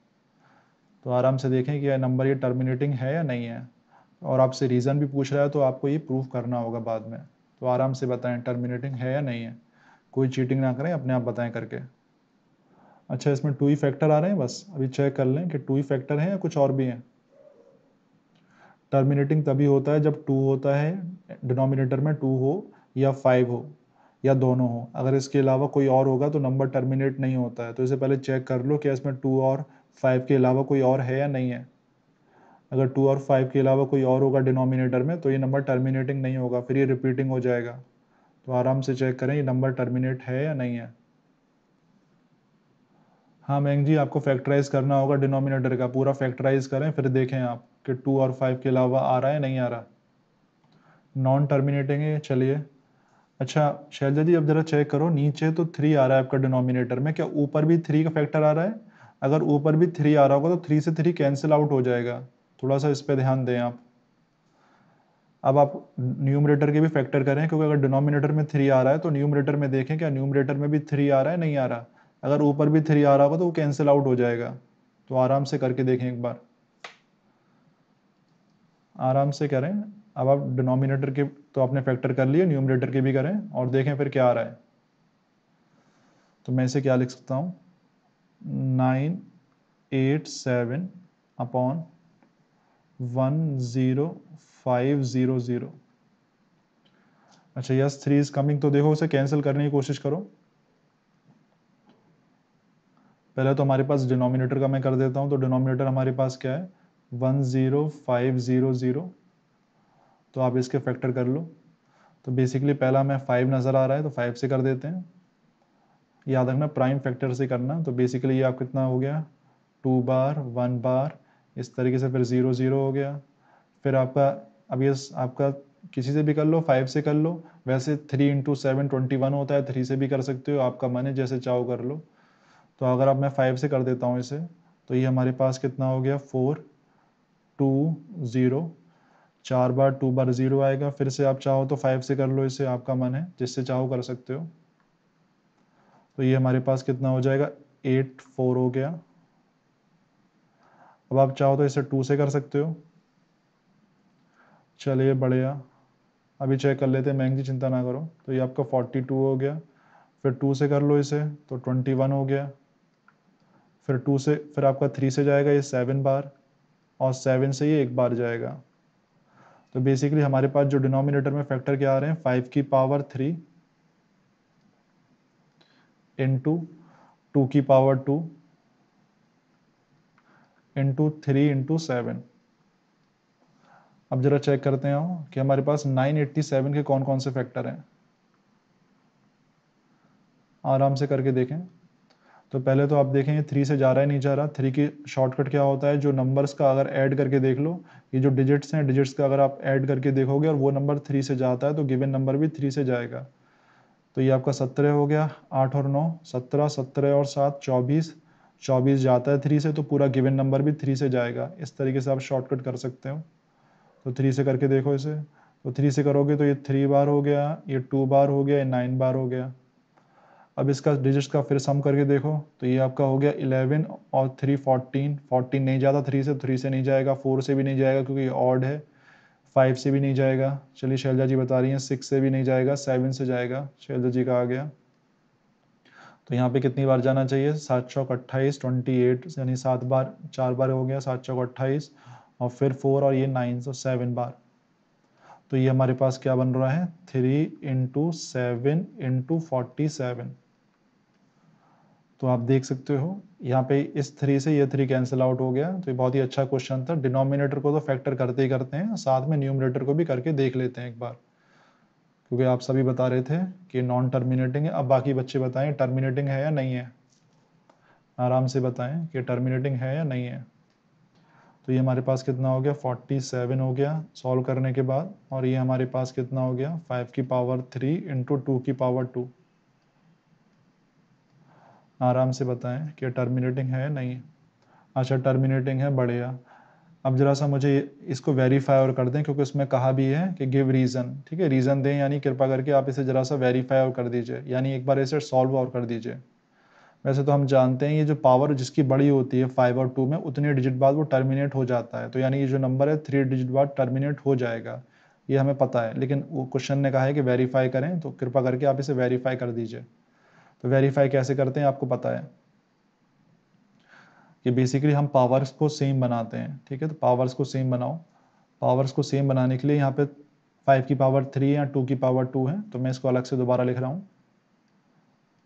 तो आराम से देखें कि यह नंबर ये टर्मिनेटिंग है या नहीं है, और आपसे रीज़न भी पूछ रहा है तो आपको ये प्रूव करना होगा बाद में। तो आराम से बताएं टर्मिनेटिंग है या नहीं है, कोई चीटिंग ना करें, अपने आप बताएं करके। अच्छा, इसमें 2 ही फैक्टर आ रहे हैं, बस अभी चेक कर लें कि 2 ही फैक्टर हैं या कुछ और भी हैं। टर्मिनेटिंग तभी होता है जब 2 होता है, डिनोमिनेटर में 2 हो या 5 हो या दोनों हो। अगर इसके अलावा कोई और होगा तो नंबर टर्मिनेट नहीं होता है। तो इसे पहले चेक कर लो कि इसमें 2 और 5 के अलावा कोई और है या नहीं है। अगर 2 और 5 के अलावा कोई और होगा डिनोमिनेटर में तो ये नंबर टर्मिनेटिंग नहीं होगा, फिर ये रिपीटिंग हो जाएगा। तो आराम से चेक करें ये नंबर टर्मिनेट है या नहीं है। हाँ मैंग जी, आपको फैक्टराइज करना होगा डिनोमिनेटर का, पूरा फैक्टराइज करें फिर देखें आप कि 2 और 5 के अलावा आ रहा है नहीं आ रहा। नॉन टर्मिनेटिंग है, चलिए। अच्छा शैलजा जी, अब जरा चेक करो, नीचे तो 3 आ रहा है आपका डिनोमिनेटर में, क्या ऊपर भी 3 का फैक्टर आ रहा है? अगर ऊपर भी 3 आ रहा होगा तो 3 से 3 कैंसिल आउट हो जाएगा, थोड़ा सा इस पर ध्यान दें आप। अब आप न्यूमरेटर के भी फैक्टर करें, क्योंकि अगर डिनोमिनेटर में 3 आ रहा है तो न्यूमरेटर में देखें क्या न्यूमरेटर में भी 3 आ रहा है नहीं आ रहा। अगर ऊपर भी 3 आ रहा होगा तो वो कैंसिल आउट हो जाएगा। तो आराम से करके देखें एक बार, आराम से करें। अब आप डिनोमिनेटर के तो आपने फैक्टर कर लिए, न्यूमरेटर के भी करें और देखें फिर क्या आ रहा है। तो मैं इसे क्या लिख सकता हूँ, 987 अपॉन 10500। अच्छा यस, 3 इज कमिंग, तो देखो उसे कैंसिल करने की कोशिश करो। पहले तो हमारे पास डिनोमिनेटर का मैं कर देता हूँ, तो डिनोमिनेटर हमारे पास क्या है, 10500। तो आप इसके फैक्टर कर लो। तो बेसिकली पहला में 5 नज़र आ रहा है तो 5 से कर देते हैं, याद रखना प्राइम फैक्टर से करना। तो बेसिकली ये आप कितना हो गया, 2 बार 1 बार, इस तरीके से फिर 0 0 हो गया। फिर आपका, अब ये आपका किसी से भी कर लो, 5 से कर लो, वैसे 3 इंटू 7 21 होता है, 3 से भी कर सकते हो, आपका मन है जैसे चाहो कर लो। तो अगर अब मैं 5 से कर देता हूँ इसे, तो ये हमारे पास कितना हो गया, 4 2 0। 4 बार 2 बार 0 आएगा। फिर से आप चाहो तो 5 से कर लो इसे, आपका मन है जिससे चाहो कर सकते हो। तो ये हमारे पास कितना हो जाएगा, 8 4 हो गया। अब आप चाहो तो इसे 2 से कर सकते हो। चलिए बढ़िया, अभी चेक कर लेते हैं मैंग जी, चिंता ना करो। तो ये आपका 42 हो गया। फिर 2 से कर लो इसे तो 21 हो गया। फिर 2 से, फिर आपका 3 से जाएगा ये 7 बार, और 7 से ये 1 बार जाएगा। तो बेसिकली हमारे पास जो डिनोमिनेटर में फैक्टर क्या आ रहे हैं, 5 की पावर 3 इंटू 2 की पावर 2 इंटू 3 इंटू 7। अब जरा चेक करते हैं कि हमारे पास 987 के कौन कौन से फैक्टर हैं, आराम से करके देखें। तो पहले तो आप देखें ये 3 से जा रहा है नहीं जा रहा। 3 की शॉर्टकट क्या होता है, जो नंबर्स का अगर ऐड करके देख लो, ये जो डिजिट्स हैं, डिजिट्स का अगर आप ऐड करके देखोगे और वो नंबर 3 से जाता है तो गिवन नंबर भी 3 से जाएगा। तो ये आपका 17 हो गया, 8 और 9 17, 17 और 7 24, 24 जाता है 3 से तो पूरा गिवन नंबर भी 3 से जाएगा। इस तरीके से आप शॉर्टकट कर सकते हो। तो 3 से करके देखो इसे, तो 3 से करोगे तो ये 3 बार हो गया, ये 2 बार हो गया, ये 9 बार हो गया। अब इसका डिजिट्स का फिर सम करके देखो, तो ये आपका हो गया 11 और 3 14। 14 नहीं जाता 3 से, 3 से नहीं जाएगा, 4 से भी नहीं जाएगा क्योंकि ये ऑड है, 5 से भी नहीं जाएगा। चलिए शैलजा जी बता रही हैं 6 से भी नहीं जाएगा, 7 से जाएगा, शैलजा जी का आ गया। तो यहाँ पे कितनी बार जाना चाहिए, 7 चौक 28 28, यानी 7 बार, 4 बार हो गया, 7 चौक 28, और फिर 4 और ये 9, तो 7 बार। तो ये हमारे पास क्या बन रहा है, 3 इंटू 7 इंटू 47। तो आप देख सकते हो यहाँ पे इस 3 से ये 3 कैंसिल आउट हो गया। तो ये बहुत ही अच्छा क्वेश्चन था। डिनोमिनेटर को तो फैक्टर करते ही करते हैं, साथ में न्यूमरेटर को भी करके देख लेते हैं एक बार, क्योंकि आप सभी बता रहे थे कि नॉन टर्मिनेटिंग है। अब बाकी बच्चे बताएं टर्मिनेटिंग है या नहीं है, आराम से बताएं कि टर्मिनेटिंग है या नहीं है। तो ये हमारे पास कितना हो गया, 47 हो गया सॉल्व करने के बाद। और ये हमारे पास कितना हो गया, 5 की पावर 3 इंटू 2 की पावर 2। आराम से बताएं कि टर्मिनेटिंग है या नहीं। अच्छा टर्मिनेटिंग है, बढ़िया। अब जरा सा मुझे इसको वेरीफाई और कर दें, क्योंकि उसमें कहा भी है कि गिव रीज़न। ठीक है, रीज़न दें, यानी कृपा करके आप इसे जरा सा वेरीफाई और कर दीजिए, यानी एक बार इसे सॉल्व और कर दीजिए। वैसे तो हम जानते हैं ये जो पावर जिसकी बड़ी होती है 5 और 2 में, उतने डिजिट बाद वो टर्मिनेट हो जाता है। तो यानी ये जो नंबर है 3 डिजिट बाद टर्मिनेट हो जाएगा, ये हमें पता है। लेकिन वो क्वेश्चन ने कहा है कि वेरीफाई करें, तो कृपा करके आप इसे वेरीफाई कर दीजिए। तो वेरीफाई कैसे करते हैं आपको पता है कि बेसिकली हम पावर्स को सेम बनाते हैं। ठीक है, तो पावर्स को सेम बनाओ। पावर्स को सेम बनाने के लिए यहाँ पे 5 की पावर 3 या 2 की पावर 2 है, तो मैं इसको अलग से दोबारा लिख रहा हूँ।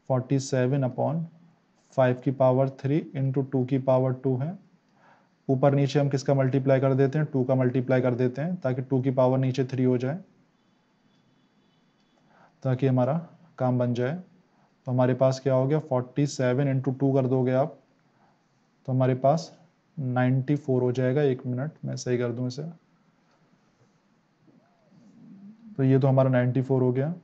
47 अपॉन 5 की पावर 3 इंटू 2 की पावर 2 है। ऊपर नीचे हम किसका मल्टीप्लाई कर देते हैं, 2 का मल्टीप्लाई कर देते हैं, ताकि 2 की पावर नीचे 3 हो जाए, ताकि हमारा काम बन जाए। तो हमारे पास क्या हो गया, 47 इंटू 2 कर दोगे आप, तो हमारे पास 94 हो जाएगा। एक मिनट मैं सही कर दूं इसे। तो ये तो हमारा 94 हो गया।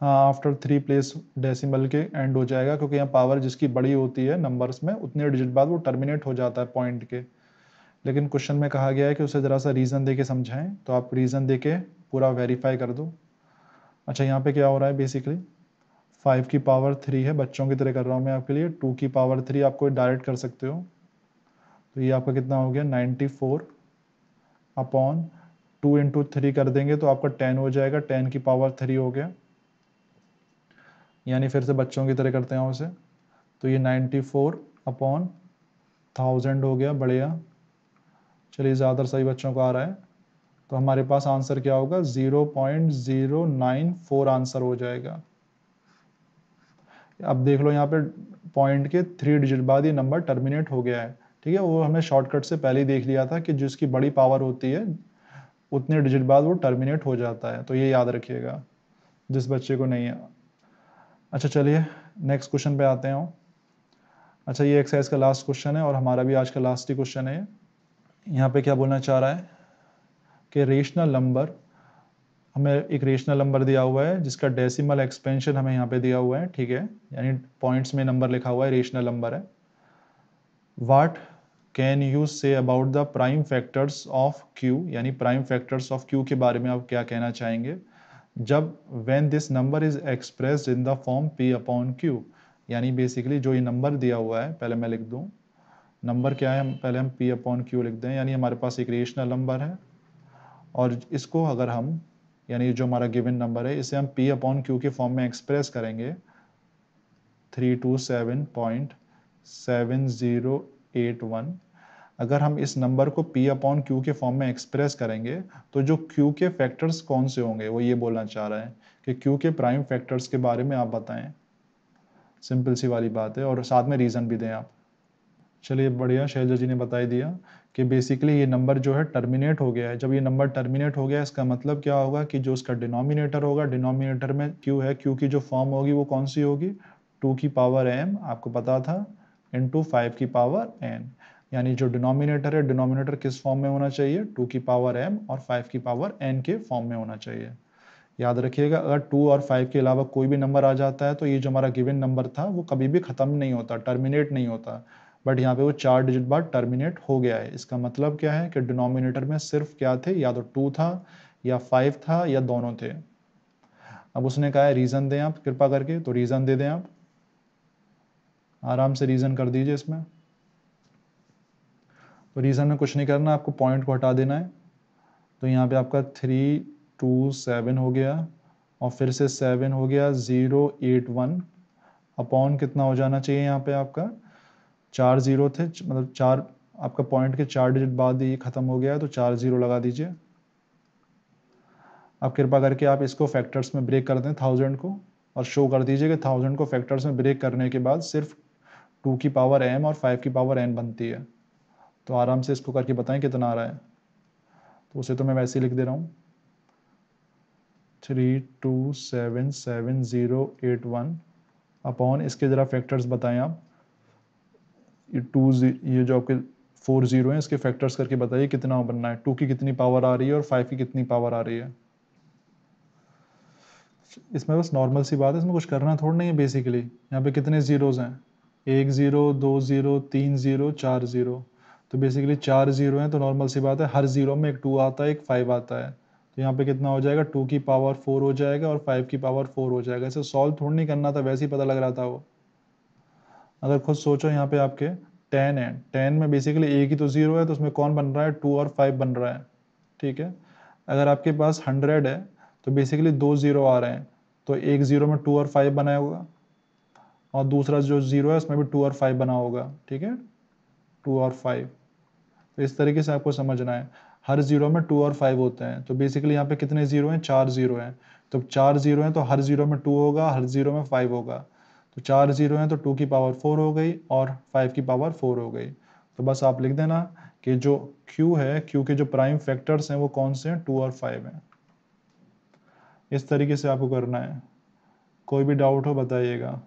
हाँ, आफ्टर 3 प्लेस डेसिमल के एंड हो जाएगा, क्योंकि यहाँ पावर जिसकी बड़ी होती है नंबर्स में, उतने डिजिट बाद वो टर्मिनेट हो जाता है पॉइंट के। लेकिन क्वेश्चन में कहा गया है कि उसे ज़रा सा रीज़न दे के समझाएं, तो आप रीज़न दे के पूरा वेरीफाई कर दो। अच्छा, यहाँ पे क्या हो रहा है, बेसिकली 5 की पावर 3 है, बच्चों की तरह कर रहा हूँ मैं आपके लिए। 2 की पावर 3 आपको डायरेक्ट कर सकते हो। तो ये आपका कितना हो गया, 94 अपॉन 2 इंटू 3 कर देंगे तो आपका 10 हो जाएगा। 10 की पावर 3 हो गया, यानी फिर से बच्चों की तरह करते हैं उसे। तो ये 94 अपॉन 1000 हो गया, बढ़िया। चलिए, ज़्यादातर सही बच्चों को आ रहा है। तो हमारे पास आंसर क्या होगा, 0.094 आंसर हो जाएगा। अब देख लो यहाँ पे पॉइंट के 3 डिजिट बाद ये नंबर टर्मिनेट हो गया है। ठीक है, वो हमने शॉर्टकट से पहले ही देख लिया था कि जिसकी बड़ी पावर होती है उतने डिजिट बाद वो टर्मिनेट हो जाता है। तो ये याद रखिएगा जिस बच्चे को नहीं है। अच्छा चलिए, नेक्स्ट क्वेश्चन पे आते हैं। अच्छा, ये एक्सरसाइज का लास्ट क्वेश्चन है और हमारा भी आज का लास्ट ही क्वेश्चन है। यहाँ पे क्या बोलना चाह रहा है कि रेशनल नंबर, हमें एक रेशनल नंबर दिया हुआ है जिसका डेसिमल एक्सपेंशन हमें यहाँ पे दिया हुआ है। ठीक है, यानी पॉइंट्स में नंबर लिखा हुआ है, रेशनल नंबर है। What can you say about the prime factors of Q, यानी प्राइम फैक्टर्स ऑफ क्यू के बारे में आप क्या कहना चाहेंगे जब when this number is expressed in the form p upon q। यानी बेसिकली जो ये नंबर दिया हुआ है, पहले मैं लिख दूं नंबर क्या है, पहले हम p अपॉन q लिख दें। यानी हमारे पास एक रेशनल नंबर है और इसको अगर हम, यानी जो हमारा गिवन नंबर है, इसे हम p अपॉन q के फॉर्म में एक्सप्रेस करेंगे 327.7081। अगर हम इस नंबर को p अपॉन q के फॉर्म में एक्सप्रेस करेंगे तो जो q के फैक्टर्स कौन से होंगे, वो ये बोलना चाह रहा है कि q के प्राइम फैक्टर्स के बारे में आप बताएं। सिंपल सी वाली बात है, और साथ में रीज़न भी दें आप। चलिए, बढ़िया, शैलजा जी ने बता ही दिया कि बेसिकली ये नंबर जो है टर्मिनेट हो गया है। जब ये नंबर टर्मिनेट हो गया, इसका मतलब क्या होगा कि जो उसका डिनोमिनेटर होगा, डिनोमिनेटर में q है, q की जो फॉर्म होगी वो कौन सी होगी, 2 की पावर m, आपको पता था, इंटू 5 की पावर n। यानी जो डिनोमिनेटर है, डिनोमिनेटर किस फॉर्म में होना चाहिए, 2 की पावर m और 5 की पावर n के फॉर्म में होना चाहिए। याद रखिएगा, अगर 2 और 5 के अलावा कोई भी नंबर आ जाता है तो ये जो हमारा गिवन नंबर था वो कभी भी ख़त्म नहीं होता, टर्मिनेट नहीं होता। बट यहाँ पे वो 4 डिजिट बाद टर्मिनेट हो गया है। इसका मतलब क्या है कि डिनोमिनेटर में सिर्फ क्या थे, या तो 2 था या 5 था या दोनों थे। अब उसने कहा है रीज़न दें आप कृपा करके, तो रीज़न दे दें आप, आराम से रीज़न कर दीजिए इसमें। तो रीज़न में कुछ नहीं करना, आपको पॉइंट को हटा देना है। तो यहाँ पे आपका 327 हो गया और फिर से 7 हो गया, 081 अपॉन कितना हो जाना चाहिए, यहाँ पे आपका 4 जीरो थे, मतलब 4, आपका पॉइंट के 4 डिजिट बाद ये खत्म हो गया है, तो 4 जीरो लगा दीजिए। अब कृपा करके आप इसको फैक्टर्स में ब्रेक कर दें 1000 को, और शो कर दीजिए कि 1000 को फैक्टर्स में ब्रेक करने के बाद सिर्फ 2 की पावर m और 5 की पावर n बनती है। तो आराम से इसको करके बताएं कितना आ रहा है। तो उसे तो मैं वैसे ही लिख दे रहा हूँ 32777081 अपॉन इसके ज़रा फैक्टर्स बताएं आप। ये जो आपके 40 हैं इसके फैक्टर्स करके बताइए कितना बनना है। 2 की कितनी पावर आ रही है और 5 की कितनी पावर आ रही है। इसमें बस नॉर्मल सी बात है, इसमें कुछ करना थोड़ा नहीं है। बेसिकली यहाँ पे कितने ज़ीरोज़ हैं, 1 0 2 0 3 0 4 0। तो बेसिकली 4 ज़ीरो हैं, तो नॉर्मल सी बात है हर ज़ीरो में एक 2 आता है एक 5 आता है। तो यहाँ पे कितना हो जाएगा, 2 की पावर 4 हो जाएगा और 5 की पावर 4 हो जाएगा। इसे सॉल्व थोड़ा नहीं करना था, वैसे ही पता लग रहा था वो। अगर खुद सोचो यहाँ पे आपके 10 है, 10 में बेसिकली एक ही तो ज़ीरो है, तो उसमें कौन बन रहा है, 2 और 5 बन रहा है। ठीक है। अगर आपके पास 100 है तो बेसिकली 2 ज़ीरो आ रहे हैं, तो एक ज़ीरो में 2 और 5 बनाया होगा और दूसरा जो ज़ीरो है उसमें भी 2 और 5 बना होगा। ठीक है, 2 और 5। तो इस तरीके से आपको समझना है, हर ज़ीरो में 2 और 5 होते हैं। तो बेसिकली यहाँ पे कितने ज़ीरो हैं, 4 ज़ीरो हैं। तो 4 ज़ीरो हैं तो हर ज़ीरो में 2 होगा, हर ज़ीरो में 5 होगा। तो 4 ज़ीरो हैं तो 2 की पावर 4 हो गई और 5 की पावर 4 हो गई। तो बस आप लिख देना कि जो Q है, Q के जो प्राइम फैक्टर्स हैं वो कौन से हैं, 2 और 5 हैं। इस तरीके से आपको करना है। कोई भी डाउट हो बताइएगा।